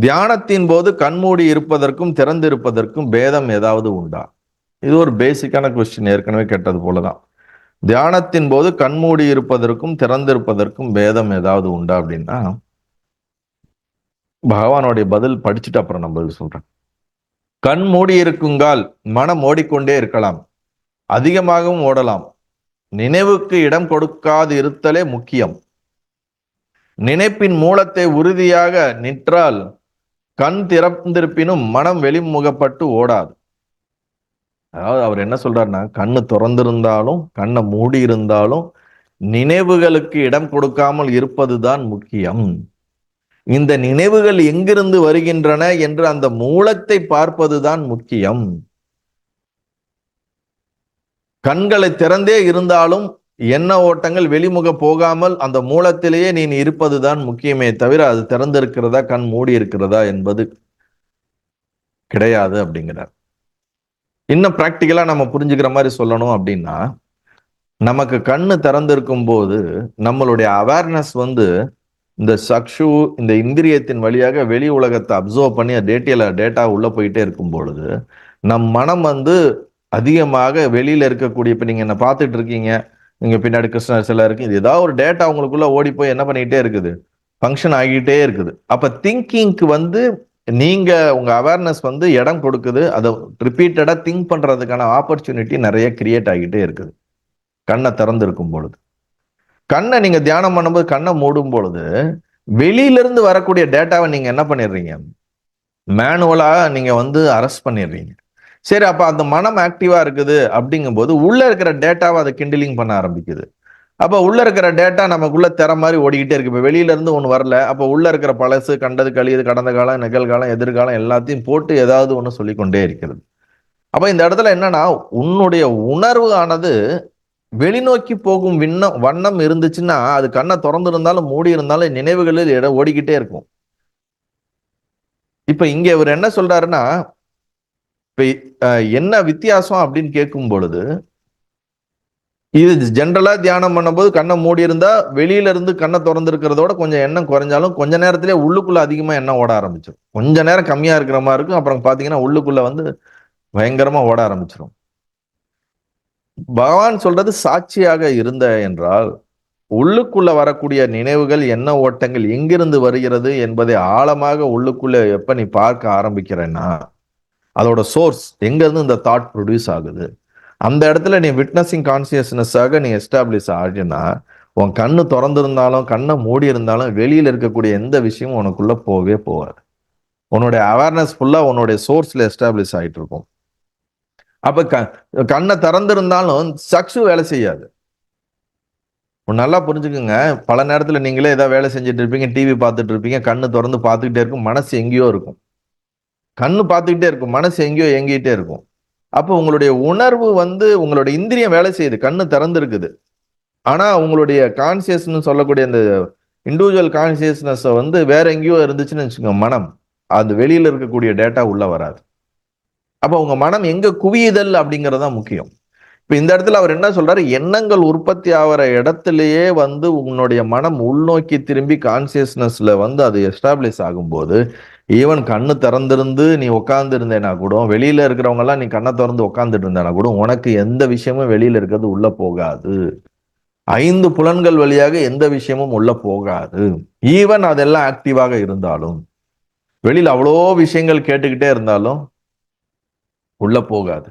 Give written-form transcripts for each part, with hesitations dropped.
தியானத்தின் போது கண்மூடி இருப்பதற்கும் திறந்திருப்பதற்கும் பேதம் ஏதாவது உண்டா? இது ஒரு பேசிக்கான கொஸ்டின், ஏற்கனவே கேட்டது போலதான். தியானத்தின் போது கண்மூடி இருப்பதற்கும் திறந்திருப்பதற்கும் பேதம் ஏதாவது உண்டா அப்படின்னா, பகவானுடைய பதில் படிச்சுட்டு அப்புறம் நம்ம சொல்றேன். கண் மூடி இருக்குங்கால் மனம் ஓடிக்கொண்டே இருக்கலாம், அதிகமாகவும் ஓடலாம். நினைவுக்கு இடம் கொடுக்காது இருத்தலே முக்கியம். நினைப்பின் மூலத்தை உறுதியாக நிற்றால் கண் திறந்திருப்பினும் மனம் வெளிமுகப்பட்டு ஓடாது. அதாவது அவர் என்ன சொல்றாருன்னா, கண்ணு திறந்திருந்தாலும் கண்ணை மூடி இருந்தாலும் நினைவுகளுக்கு இடம் கொடுக்காமல் இருப்பதுதான் முக்கியம். இந்த நினைவுகள் எங்கிருந்து வருகின்றன என்று அந்த மூலத்தை பார்ப்பதுதான் முக்கியம். கண்களை திறந்தே இருந்தாலும் எண்ண ஓட்டங்கள் வெளிமுக போகாமல் அந்த மூலத்திலேயே நீ இருப்பதுதான் முக்கியமே தவிர அது திறந்திருக்கிறதா கண் மூடி இருக்கிறதா என்பது கிடையாது அப்படிங்கிறார். இன்னும் பிராக்டிக்கலா நம்ம புரிஞ்சுக்கிற மாதிரி சொல்லணும் அப்படின்னா, நமக்கு கண்ணு திறந்திருக்கும் போது நம்மளுடைய அவேர்னஸ் இந்த சக்ஷு, இந்த இந்திரியத்தின் வழியாக வெளி உலகத்தை அப்சர்வ் பண்ணி டேட்டா உள்ள போயிட்டே இருக்கும் பொழுது நம் மனம் அதிகமாக வெளியில இருக்கக்கூடிய, இப்ப நீங்க என்ன பார்த்துட்டு இருக்கீங்க, நீங்க பின்னாடி கிருஷ்ணர் சில இருக்கு, இது ஏதாவது ஒரு டேட்டா உங்களுக்குள்ள ஓடி போய் என்ன பண்ணிட்டே இருக்குது, ஃபங்க்ஷன் ஆகிட்டே இருக்குது. அப்ப திங்கிங்க்கு நீங்க உங்க அவேர்னஸ் இடம் கொடுக்குது, அதை ரிப்பீட்டடா திங்க் பண்றதுக்கான ஆப்பர்ச்சுனிட்டி நிறைய கிரியேட் ஆகிட்டே இருக்குது கண்ணை திறந்து இருக்கும் பொழுது. கண்ணை நீங்க தியானம் பண்ணும்போது கண்ணை மூடும் பொழுது வெளியில இருந்து வரக்கூடிய டேட்டாவை நீங்க என்ன பண்ணிடுறீங்க, மேனுவலா நீங்க அரெஸ்ட் பண்ணிடுறீங்க. சரி, அப்ப அந்த மனம் ஆக்டிவா இருக்குது அப்படிங்கும் போது உள்ள இருக்கிற டேட்டாவை அதை கிண்டிலிங் பண்ண ஆரம்பிக்குது. அப்ப உள்ள இருக்கிற டேட்டா நமக்குள்ள திற மாதிரி ஓடிக்கிட்டே இருக்கு. இப்ப வெளியில இருந்து ஒண்ணு வரல, அப்ப உள்ள இருக்கிற பழசு, கண்டது, கழியது, கடந்த காலம், நிகழ்காலம், எதிர்காலம் எல்லாத்தையும் போட்டு ஏதாவது ஒண்ணு சொல்லிக்கொண்டே இருக்கிறது. அப்ப இந்த இடத்துல என்னன்னா, உன்னுடைய உணர்வு ஆனது வெளிநோக்கி போகும் வண்ணம் இருந்துச்சுன்னா அது கண்ணை திறந்து இருந்தாலும் மூடி இருந்தாலும் நினைவுகளில் இடம் ஓடிக்கிட்டே இருக்கும். இப்ப இங்க இவர் என்ன சொல்றாருன்னா, இப்ப என்ன வித்தியாசம் அப்படின்னு கேட்கும் பொழுது, இது ஜென்ரலா தியானம் பண்ணும்போது கண்ணை மூடி இருந்தா வெளியில இருந்து கண்ணை திறந்து இருக்கிறதோட கொஞ்சம் எண்ணம் குறைஞ்சாலும் கொஞ்ச நேரத்திலே உள்ளுக்குள்ள அதிகமா எண்ணம் ஓட ஆரம்பிச்சிடும். கொஞ்ச நேரம் கம்மியா இருக்கிற மாதிரி இருக்கும், அப்புறம் பாத்தீங்கன்னா உள்ளுக்குள்ள பயங்கரமா ஓட ஆரம்பிச்சிடும். பகவான் சொல்றது சாட்சியாக இருந்த என்றால் உள்ளுக்குள்ள வரக்கூடிய நினைவுகள், எண்ண ஓட்டங்கள் எங்கிருந்து வருகிறது என்பதை ஆழமாக உள்ளுக்குள்ள எப்ப நீ பார்க்க ஆரம்பிக்கிறேன்னா அதோட சோர்ஸ் எங்க இருந்து இந்த தாட் ப்ரொடியூஸ் ஆகுது, அந்த இடத்துல நீ விட்னஸிங் கான்சியஸ்னஸாக நீ எஸ்டாப்ளிஷ் ஆகினா உன் கண்ணு திறந்திருந்தாலும் கண்ணை மூடி இருந்தாலும் வெளியில இருக்கக்கூடிய எந்த விஷயமும் உனக்குள்ள போகவே போகாது. உன்னுடைய அவேர்னஸ் ஃபுல்லா உன்னுடைய சோர்ஸ்ல எஸ்டாப்ளிஷ் ஆகிட்டு இருக்கும். அப்ப கண்ணை திறந்திருந்தாலும் சக்ஷு வேலை செய்யாது. நல்லா புரிஞ்சுக்குங்க. பல நேரத்துல நீங்களே ஏதாவது வேலை செஞ்சுட்டு இருப்பீங்க, டிவி பார்த்துட்டு இருப்பீங்க, கண்ணு திறந்து பார்த்துக்கிட்டே இருக்கும், மனசு எங்கேயோ இருக்கும். கண்ணு பார்த்துக்கிட்டே இருக்கும், மனசு எங்கேயோ எங்கிட்டே இருக்கும். அப்போ உங்களுடைய உணர்வு உங்களுடைய இந்திரியம் வேலை செய்யுது, கண்ணு திறந்து இருக்குது. ஆனா உங்களுடைய கான்சியஸ்னு சொல்லக்கூடிய அந்த இண்டிவிஜுவல் கான்சியஸ்னஸ் வேற எங்கேயோ இருந்துச்சுன்னு வச்சுக்கோங்க, மனம் அது வெளியில இருக்கக்கூடிய டேட்டா உள்ள வராது. அப்ப உங்க மனம் எங்க குவியுதல் அப்படிங்கறதுதான் முக்கியம். இப்ப இந்த இடத்துல அவர் என்ன சொல்றாரு, எண்ணங்கள் உற்பத்தி ஆகிற இடத்திலேயே உன்னுடைய மனம் உள்நோக்கி திரும்பி கான்சியஸ்னஸ்ல அது எஸ்டாப்ளிஷ் ஆகும்போது, ஈவன் கண்ணு திறந்திருந்து நீ உட்கார்ந்து இருந்தேனா கூட, வெளியில இருக்கிறவங்க எல்லாம் நீ கண்ணை திறந்து உட்கார்ந்துட்டு இருந்தேனா கூட உனக்கு எந்த விஷயமும் வெளியில இருக்கிறது உள்ள போகாது. 5 புலன்கள் வழியாக எந்த விஷயமும் உள்ள போகாது. ஈவன் அதெல்லாம் ஆக்டிவாக இருந்தாலும், வெளியில அவ்வளோ விஷயங்கள் கேட்டுக்கிட்டே இருந்தாலும் உள்ள போகாது.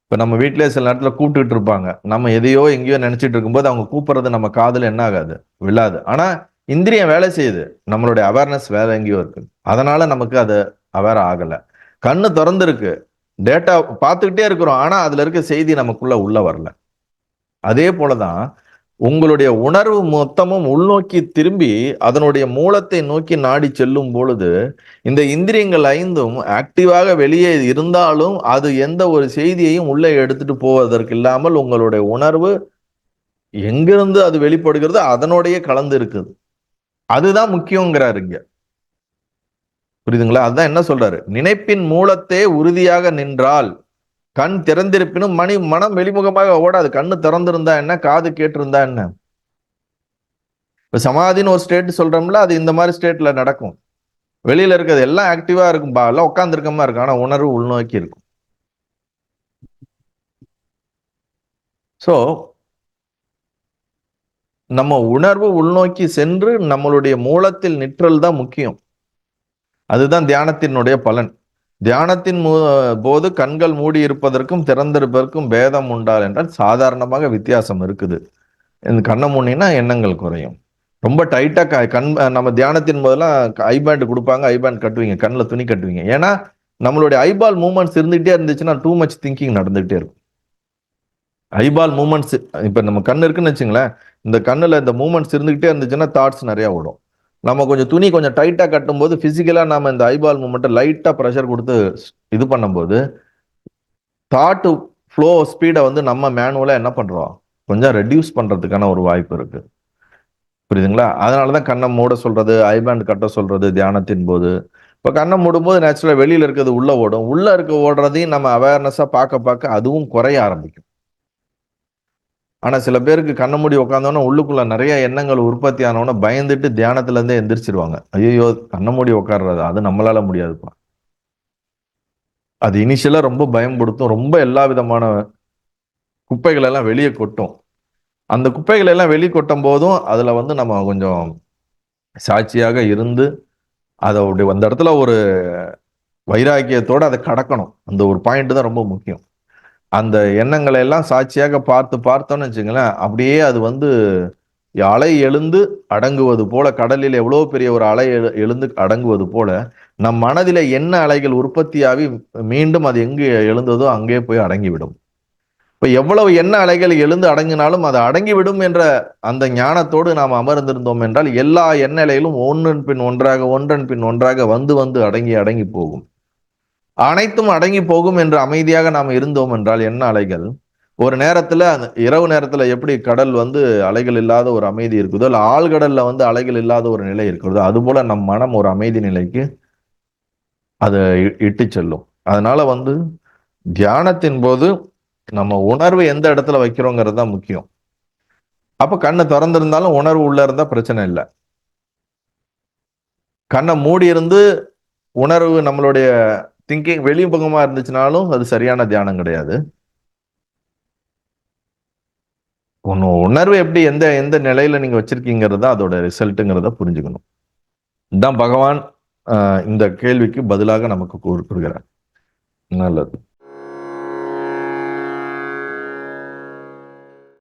இப்ப நம்ம வீட்டிலே சில நேரத்துல கூப்பிட்டுட்டு இருப்பாங்க, நம்ம எதையோ எங்கேயோ நினைச்சிட்டு இருக்கும்போது அவங்க கூப்பிடுறது நம்ம காதுல என்ன ஆகாது, விழாது. ஆனா இந்திரியம் வேலை செய்யுது, நம்மளுடைய அவேர்னஸ் வேற எங்கேயோ இருக்கு, அதனால நமக்கு அது அவேர் ஆகல. கண்ணு திறந்திருக்கு, டேட்டா பார்த்துக்கிட்டே இருக்கிறோம், ஆனா அதுல இருக்க செய்தி நமக்குள்ள உள்ள வரல. அதே போலதான் உங்களுடைய உணர்வு மொத்தமும் உள்நோக்கி திரும்பி அதனுடைய மூலத்தை நோக்கி நாடி செல்லும் பொழுது இந்த இந்திரியங்கள் 5ம் ஆக்டிவாக வெளியே இருந்தாலும் அது எந்த ஒரு செய்தியையும் உள்ளே எடுத்துட்டு போவதற்கு இல்லாமல் உங்களுடைய உணர்வு எங்கிருந்து அது வெளிப்படுகிறது அதனோடைய கலந்து இருக்குது. அதுதான் முக்கியங்கிறாரு இங்க. புரியுதுங்களா? அதுதான் என்ன சொல்றாரு, நினைப்பின் மூலத்தே உறுதியாக நின்றால் கண் திறந்திருப்பினும் மனம் வெளிமுகமாக ஓடாது. கண்ணு திறந்திருந்தா என்ன, காது கேட்டிருந்தா என்ன. இப்ப சமாதின்னு ஒரு ஸ்டேட் சொல்றோம்ல, அது இந்த மாதிரி ஸ்டேட்ல நடக்கும். வெளியில இருக்கிறது எல்லாம் ஆக்டிவா இருக்கும், எல்லாம் உட்கார்ந்து இருக்க மாதிரி இருக்கும், ஆனா உணர்வு உள்நோக்கி இருக்கும். ஸோ நம்ம உணர்வு உள்நோக்கி சென்று நம்மளுடைய மூலத்தில் நிற்றல் தான் முக்கியம். அதுதான் தியானத்தினுடைய பலன். தியானத்தின் போது கண்கள் மூடி இருப்பதற்கும் திறந்திருப்பதற்கும் பேதம் உண்டால் என்றால் சாதாரணமாக வித்தியாசம் இருக்குது. இந்த கண்ணை மூடினா எண்ணங்கள் குறையும். ரொம்ப டைட்டா கண் நம்ம தியானத்தின் போதெல்லாம் ஐபேண்ட் கொடுப்பாங்க, ஐபேண்ட் கட்டுவீங்க, கண்ணில் துணி கட்டுவீங்க. ஏன்னா நம்மளுடைய ஐபால் மூவ்மெண்ட்ஸ் இருந்துகிட்டே இருந்துச்சுன்னா டூ மச் திங்கிங் நடந்துகிட்டே இருக்கும். ஐபால் மூவ்மெண்ட்ஸ், இப்ப நம்ம கண்ணு இருக்குன்னு வச்சுங்களேன், இந்த கண்ணுல இந்த மூவ்மெண்ட்ஸ் இருந்துகிட்டே இருந்துச்சுன்னா தாட்ஸ் நிறைய ஓடும். நம்ம கொஞ்சம் துணி கொஞ்சம் டைட்டா கட்டும் போது பிசிக்கலா நம்ம இந்த ஐபால் மூவ்மெண்ட்டை லைட்டா ப்ரெஷர் கொடுத்து இது பண்ணும்போது தாட் ஃப்ளோ ஸ்பீடை வந்து நம்ம மேனுவலா என்ன பண்றோம், கொஞ்சம் ரெடியூஸ் பண்றதுக்கான ஒரு வாய்ப்பு இருக்கு. புரியுதுங்களா? அதனாலதான் கண்ணை மூட சொல்றது, ஐபேண்ட் கட்ட சொல்றது தியானத்தின் போது. இப்ப கண்ணை மூடும்போது நேச்சுரலா வெளியில இருக்கிறது உள்ள ஓடும், உள்ள இருக்க ஓடுறதையும் நம்ம அவேர்னஸா பார்க்க பார்க்க அதுவும் குறைய ஆரம்பிக்கும். ஆனா சில பேருக்கு கண்ணை மூடி உட்காந்தோன்னா உள்ளுக்குள்ள நிறைய எண்ணங்கள் உற்பத்தி ஆனவொன்னே பயந்துட்டு தியானத்துல இருந்தே எந்திரிச்சிருவாங்க. ஐயோ, கண்ணை மூடி உட்கார்றது அது நம்மளால முடியாதுப்பா. அது இனிஷியலா ரொம்ப பயன்படுத்தும், ரொம்ப எல்லா விதமான குப்பைகள் எல்லாம் வெளியே கொட்டும். அந்த குப்பைகள் எல்லாம் வெளியே கொட்டும் போதும் அதுல வந்து நம்ம கொஞ்சம் சாட்சியாக இருந்து அதை அந்த இடத்துல ஒரு வைராக்கியத்தோட அதை கடக்கணும். அந்த ஒரு பாயிண்ட் தான் ரொம்ப முக்கியம். அந்த எண்ணங்களை எல்லாம் சாட்சியாக பார்த்து பார்த்தோம்னு வச்சுங்களேன், அப்படியே அது வந்து அலை எழுந்து அடங்குவது போல, கடலில் எவ்வளவு பெரிய ஒரு அலை எழுந்து அடங்குவது போல நம் மனதில என்ன அலைகள் உற்பத்தியாகி மீண்டும் அது எங்கு எழுந்ததோ அங்கே போய் அடங்கிவிடும். இப்ப எவ்வளவு என்ன அலைகள் எழுந்து அடங்கினாலும் அது அடங்கிவிடும் என்ற அந்த ஞானத்தோடு நாம் அமர்ந்திருந்தோம் என்றால் எல்லா எண்ண அலைகளும் ஒன்றன் பின் ஒன்றாக ஒன்றன் பின் ஒன்றாக வந்து வந்து அடங்கி அடங்கி போகும். அனைத்தும் அடங்கி போகும் என்று அமைதியாக நாம் இருந்தோம் என்றால் என்ன அலைகள் ஒரு நேரத்துல இரவு நேரத்துல எப்படி கடல் வந்து அலைகள் இல்லாத ஒரு அமைதி இருக்குதோ, இல்ல ஆழ்கடல்ல வந்து அலைகள் இல்லாத ஒரு நிலை இருக்கிறதோ, அது போல நம் மனம் ஒரு அமைதி நிலைக்கு அதை இட்டு செல்லும். அதனால வந்து தியானத்தின் போது நம்ம உணர்வு எந்த இடத்துல வைக்கிறோங்கிறது தான் முக்கியம். அப்ப கண்ணை திறந்திருந்தாலும் உணர்வு உள்ள இருந்தா பிரச்சனை இல்லை. கண்ணை மூடி இருந்து உணர்வு நம்மளுடைய திங்கிங் வெளிமுகமா இருந்துச்சுனாலும் அது சரியான தியானம் கிடையாது. உணர்வு எப்படி எந்த எந்த நிலையில நீங்க வச்சிருக்கீங்கிறதா அதோட ரிசல்ட்டுங்கிறத புரிஞ்சுக்கணும். இதுதான் பகவான் இந்த கேள்விக்கு பதிலாக நமக்கு கூறுகிறார். நல்லது.